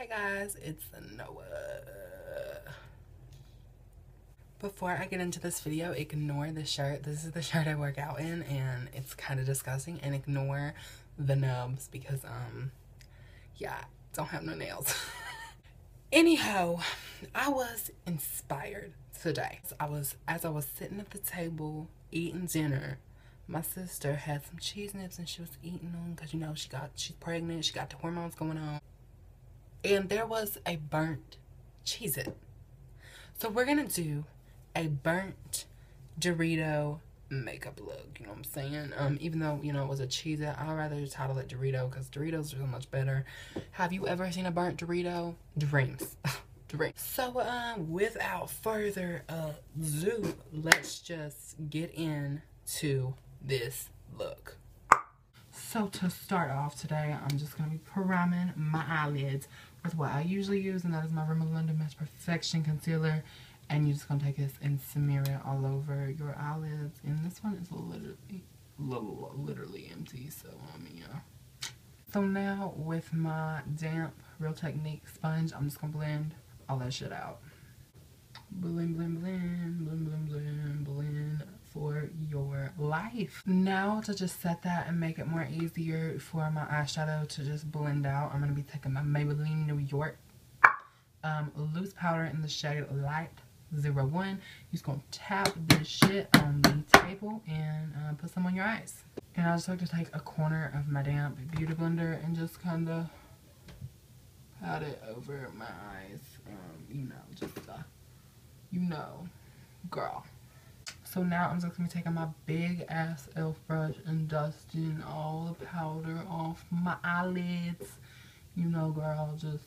Hey guys, it's Noah. Before I get into this video, ignore the shirt. This is the shirt I work out in and it's kind of disgusting, and ignore the nubs because yeah, don't have no nails. Anyhow, I was inspired today. As I was sitting at the table eating dinner, my sister had some cheese nips and she was eating them because, you know, she's pregnant, she got the hormones going on. And there was a burnt Cheez-It. So we're gonna do a burnt Dorito makeup look, you know what I'm saying? Even though, you know, it was a Cheez-It, I'd rather title it Dorito because Doritos are so much better. Have you ever seen a burnt Dorito? Dreams. Dreams. So, without further ado, let's just get into this look. So to start off today, I'm just going to be priming my eyelids with what I usually use, and that is my Rimmel London Match Perfection Concealer. And you're just going to take this and smear it all over your eyelids. And this one is literally empty, so yeah. So now with my damp Real Technique sponge, I'm just going to blend all that shit out. Blend, blend, blend, blend, blend, blend, blend for your life. Now to just set that and make it more easier for my eyeshadow to just blend out, I'm going to be taking my Maybelline New York loose powder in the shade Light 01. You're just going to tap this shit on the table and put some on your eyes. And I just like to take a corner of my damp beauty blender and just kind of pat it over my eyes. You know, just you know, girl. So now I'm just going to be taking my big ass e.l.f. brush and dusting all the powder off my eyelids. You know, girl, just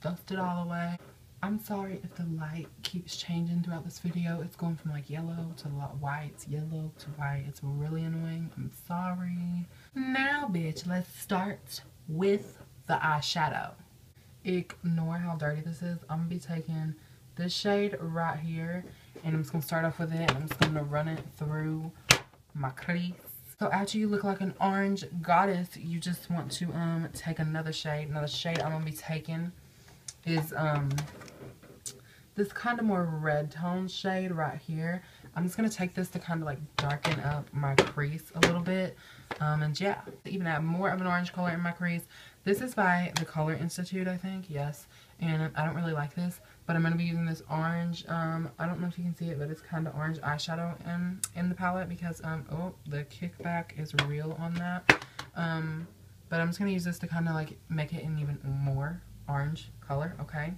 dust it all away. I'm sorry if the light keeps changing throughout this video. It's going from like yellow to white, yellow to white. It's really annoying. I'm sorry. Now, bitch, let's start with the eyeshadow. Ignore how dirty this is. I'm going to be taking this shade right here, and I'm just going to start off with it, and I'm just going to run it through my crease. So after you look like an orange goddess, you just want to take another shade. Now the shade I'm going to be taking is this kind of more red tone shade right here. I'm just going to take this to kind of like darken up my crease a little bit. And yeah, even add more of an orange color in my crease. This is by the Color Institute, I think, yes. And I don't really like this, but I'm going to be using this orange, I don't know if you can see it, but it's kind of orange eyeshadow in the palette because, oh, the kickback is real on that. But I'm just going to use this to kind of like make it an even more orange color, okay?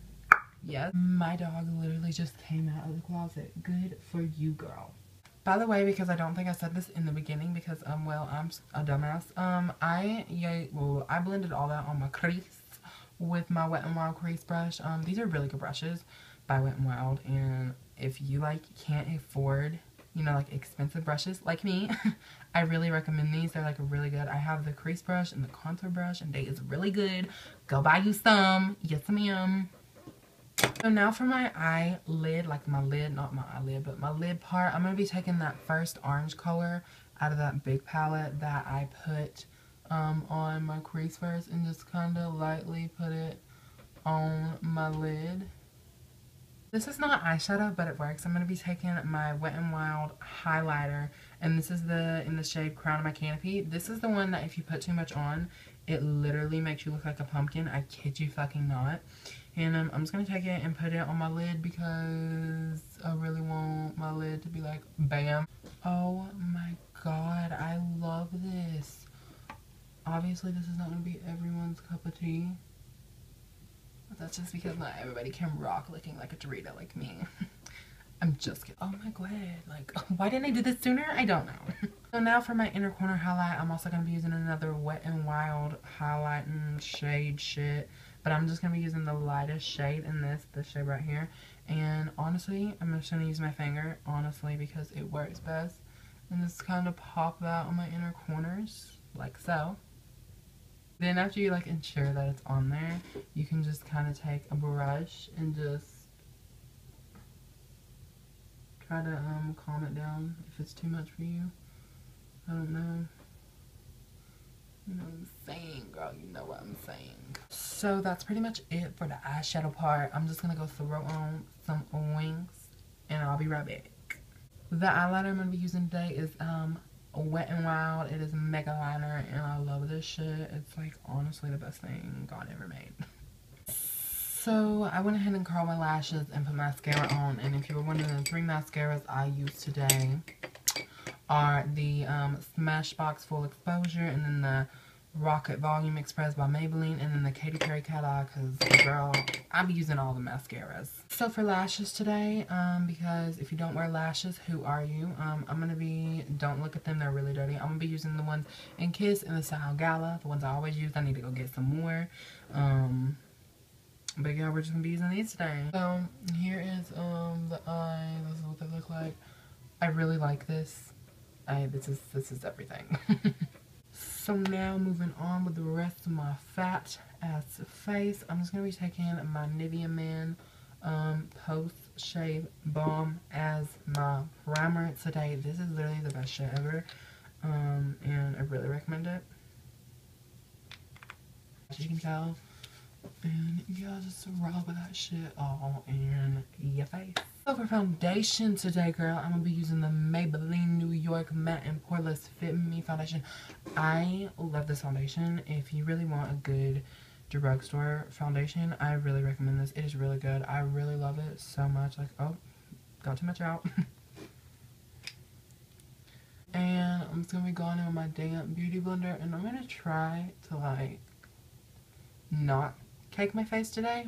Yes. My dog literally just came out of the closet. Good for you, girl. By the way, because I don't think I said this in the beginning because, well, I'm a dumbass. I blended all that on my crease with my Wet n Wild crease brush. These are really good brushes by Wet n Wild, and if you, like, can't afford, you know, like, expensive brushes like me, I really recommend these. They're, like, really good. I have the crease brush and the contour brush, and they is really good. Go buy you some. Yes, ma'am. So now for my eyelid, like my lid, not my eyelid, but my lid part, I'm going to be taking that first orange color out of that big palette that I put on my crease first, and just kind of lightly put it on my lid. This is not eyeshadow, but it works. I'm going to be taking my Wet n Wild highlighter, and this is in the shade Crown of My Canopy. This is the one that if you put too much on, it literally makes you look like a pumpkin. I kid you fucking not. And I'm just going to take it and put it on my lid because I really want my lid to be like, bam. Oh my god, I love this. Obviously, this is not going to be everyone's cup of tea. But that's just because not everybody can rock looking like a Dorito like me. I'm just kidding. Oh my god, like, why didn't I do this sooner? I don't know. So now for my inner corner highlight, I'm also going to be using another Wet n Wild highlighting shade shit. But I'm just going to be using the lightest shade in this shade right here. And honestly, I'm just going to use my finger, honestly, because it works best. And just kind of pop that on my inner corners, like so. Then after you, like, ensure that it's on there, you can just kind of take a brush and just try to calm it down if it's too much for you. I don't know. You know what I'm saying, girl. You know what I'm saying. So that's pretty much it for the eyeshadow part. I'm just gonna go throw on some wings and I'll be right back. The eyeliner I'm gonna be using today is Wet n Wild. It is Mega Liner and I love this shit. It's like honestly the best thing God ever made. So I went ahead and curled my lashes and put mascara on, and if you were wondering, the 3 mascaras I used today are the Smashbox Full Exposure, and then the Rocket Volume Express by Maybelline, and then the Katy Perry Cat Eye, because girl, I be using all the mascaras. So for lashes today, because if you don't wear lashes, who are you? I'm gonna be, don't look at them, they're really dirty. I'm gonna be using the ones in Kiss and the Style Gala, the ones I always use. I need to go get some more. But yeah, we're just gonna be using these today. So here is the eye. This is what they look like. I really like this. This is everything. So now moving on with the rest of my fat ass face, I'm just gonna be taking my Nivea Men Post Shave Balm as my primer today. This is literally the best shit ever, and I really recommend it. As you can tell. And yeah, just rub that shit all in your face. So for foundation today, girl, I'm gonna be using the Maybelline New York Matte and Poreless Fit Me foundation. I love this foundation. If you really want a good drugstore foundation, I really recommend this. It is really good. I really love it so much. Like, oh, got too much out. And I'm just gonna be going in with my damp beauty blender, and I'm gonna try to like not cake my face today.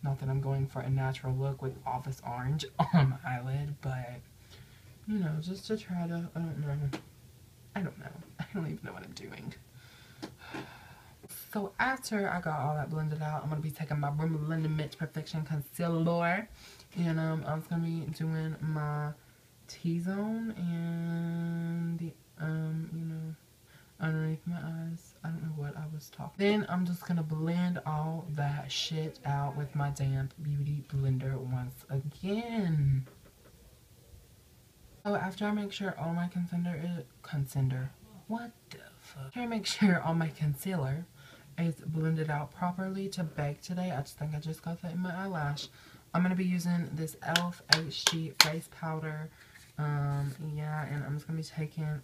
Not that I'm going for a natural look with Office Orange on my eyelid, but you know, just to try to, I don't know. I don't even know what I'm doing. So after I got all that blended out, I'm gonna be taking my Rimmel London Mint Perfection Concealer, and I'm just gonna be doing my T-zone and the you know, underneath my eyes. I don't know what I was talking. Then I'm just gonna blend all that shit out with my damp beauty blender once again. So after I make sure all my what the fuck? After I make sure all my concealer is blended out properly to bake today, I just think I just got that in my eyelash. I'm gonna be using this e.l.f. HD face powder. Yeah, and I'm just gonna be taking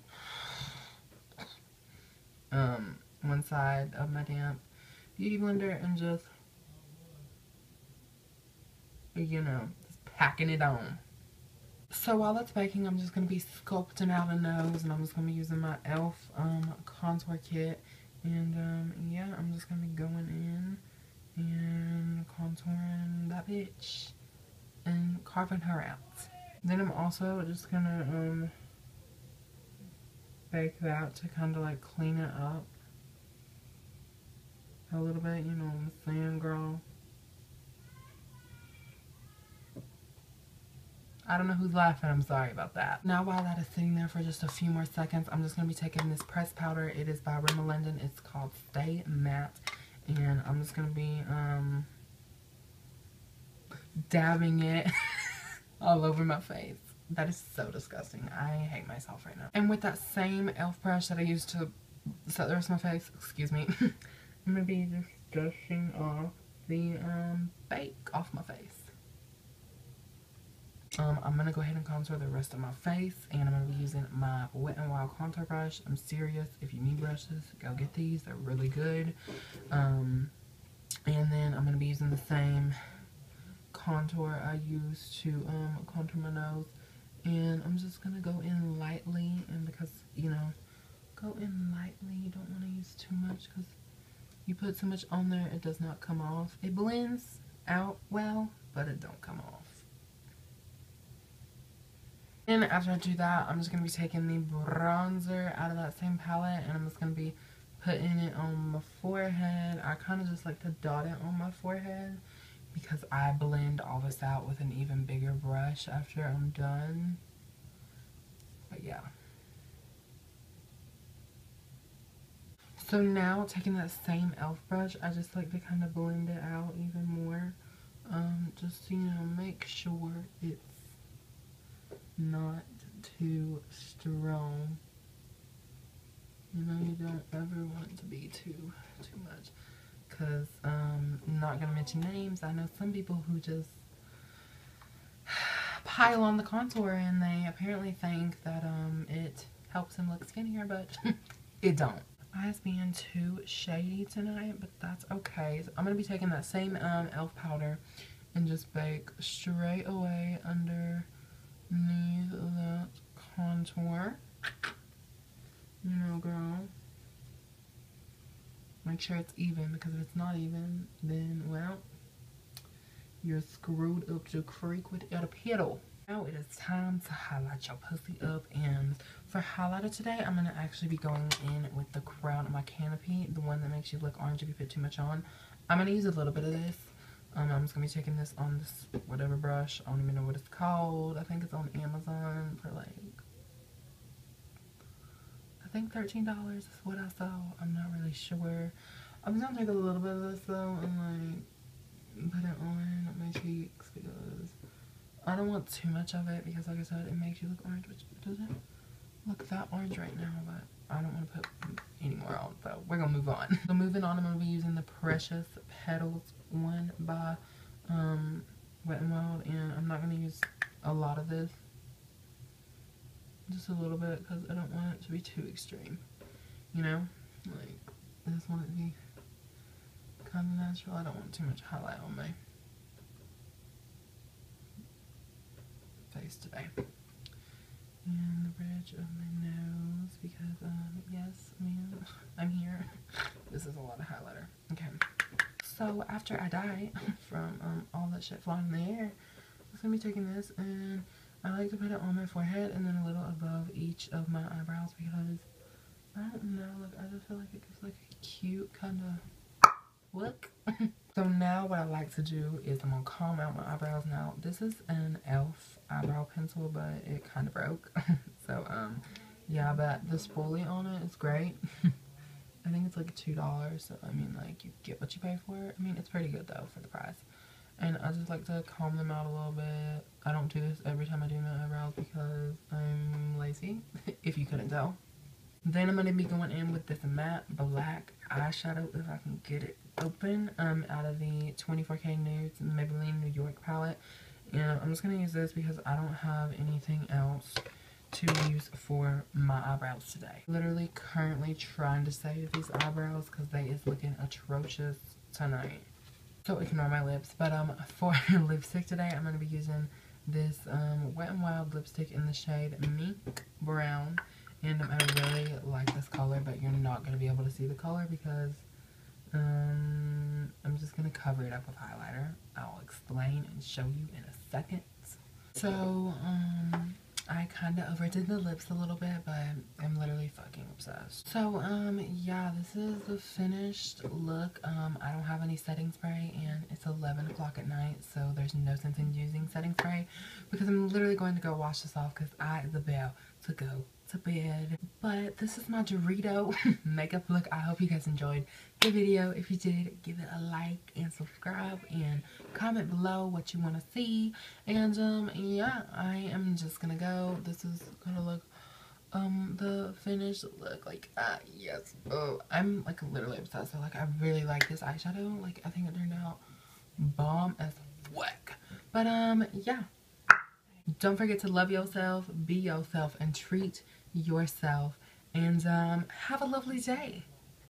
one side of my damp beauty blender and just, you know, just packing it on. So while it's baking, I'm just going to be sculpting out a nose, and I'm just going to be using my e.l.f. contour kit, and yeah, I'm just going to be going in and contouring that bitch and carving her out. Then I'm also just going to bake that to kind of like clean it up a little bit, you know what I'm saying, girl? I don't know who's laughing, I'm sorry about that. Now while that is sitting there for just a few more seconds, I'm just going to be taking this pressed powder. It is by Rimmel London. It's called Stay Matte, and I'm just going to be dabbing it all over my face. That is so disgusting. I hate myself right now. And with that same e.l.f. brush that I used to set the rest of my face, excuse me, I'm going to be just dusting off the bake off my face. I'm going to go ahead and contour the rest of my face, and I'm going to be using my Wet n Wild contour brush. I'm serious. If you need brushes, go get these. They're really good. And then I'm going to be using the same contour I use to contour my nose. And I'm just going to go in lightly, and because, you know, go in lightly. You don't want to use too much, because you put too much on there, it does not come off. It blends out well, but it don't come off. And after I do that, I'm just going to be taking the bronzer out of that same palette, and I'm just going to be putting it on my forehead. I kind of just like to dot it on my forehead because I blend all this out with an even bigger brush after I'm done. But yeah. So now, taking that same e.l.f. brush, I just like to kind of blend it out even more. Just, you know, make sure it's not too strong. You know, you don't ever never want it to be too much. Because I'm not going to mention names. I know some people who just pile on the contour and they apparently think that it helps them look skinnier, but it don't. Eyes being too shady tonight, but that's okay. So I'm going to be taking that same e.l.f. powder and just bake straight away underneath that contour. You know, girl. Make sure it's even, because if it's not even, then, well, you're screwed up to creek without a pedal. Now it is time to highlight your pussy up, and for highlighter today, I'm going to actually be going in with the Crown of my Canopy, the one that makes you look orange if you put too much on. I'm going to use a little bit of this. I'm just going to be taking this on this whatever brush. I don't even know what it's called. I think it's on Amazon for like, I think $13 is what I saw. I'm not really sure. I'm just going to take a little bit of this though and like put it on my cheeks, because I don't want too much of it, because like I said, it makes you look orange, which doesn't look that orange right now, but I don't want to put any more on, so we're going to move on. So moving on, I'm going to be using the Precious Petals one by Wet n Wild, and I'm not going to use a lot of this, just a little bit, because I don't want it to be too extreme, you know, like I just want it to be kind of natural. I don't want too much highlight on my face today. And the bridge of my nose, because yes, man, I'm here. This is a lot of highlighter. Okay, so after I die from all that shit flying in the air, I'm gonna be taking this, and I like to put it on my forehead and then a little above each of my eyebrows, because I don't know, like I just feel like it gives like a cute kind of look. So now what I like to do is I'm gonna comb out my eyebrows. Now this is an e.l.f. eyebrow pencil, but it kind of broke. So yeah, but the spoolie on it is great. I think it's like $2, so I mean, like, you get what you pay for. I mean, it's pretty good though for the price. And I just like to comb them out a little bit. I don't do this every time I do my eyebrows because I'm lazy, if you couldn't tell. Then I'm going to be going in with this matte black eyeshadow, if I can get it open, out of the 24K Nudes Maybelline New York palette. And I'm just going to use this because I don't have anything else to use for my eyebrows today. Literally currently trying to save these eyebrows because they is looking atrocious tonight. So ignore my lips. But for lipstick today, I'm going to be using this Wet n Wild lipstick in the shade Mink Brown. And I really like this color, but you're not going to be able to see the color because I'm just going to cover it up with highlighter. I'll explain and show you in a second. So, I kind of overdid the lips a little bit, but I'm literally fucking obsessed. So, yeah, this is the finished look. I don't have any setting spray, and it's 11 o'clock at night, so there's no sense in using setting spray because I'm literally going to go wash this off because I am about to go to bed. But this is my Dorito makeup look. I hope you guys enjoyed the video. If you did, give it a like and subscribe and comment below what you want to see. And yeah, I am just gonna go. This is gonna look the finished look. Like yes, I'm like literally obsessed. So like I really like this eyeshadow. Like I think it turned out bomb as fuck. But yeah, don't forget to love yourself, be yourself, and treat yourself. And have a lovely day.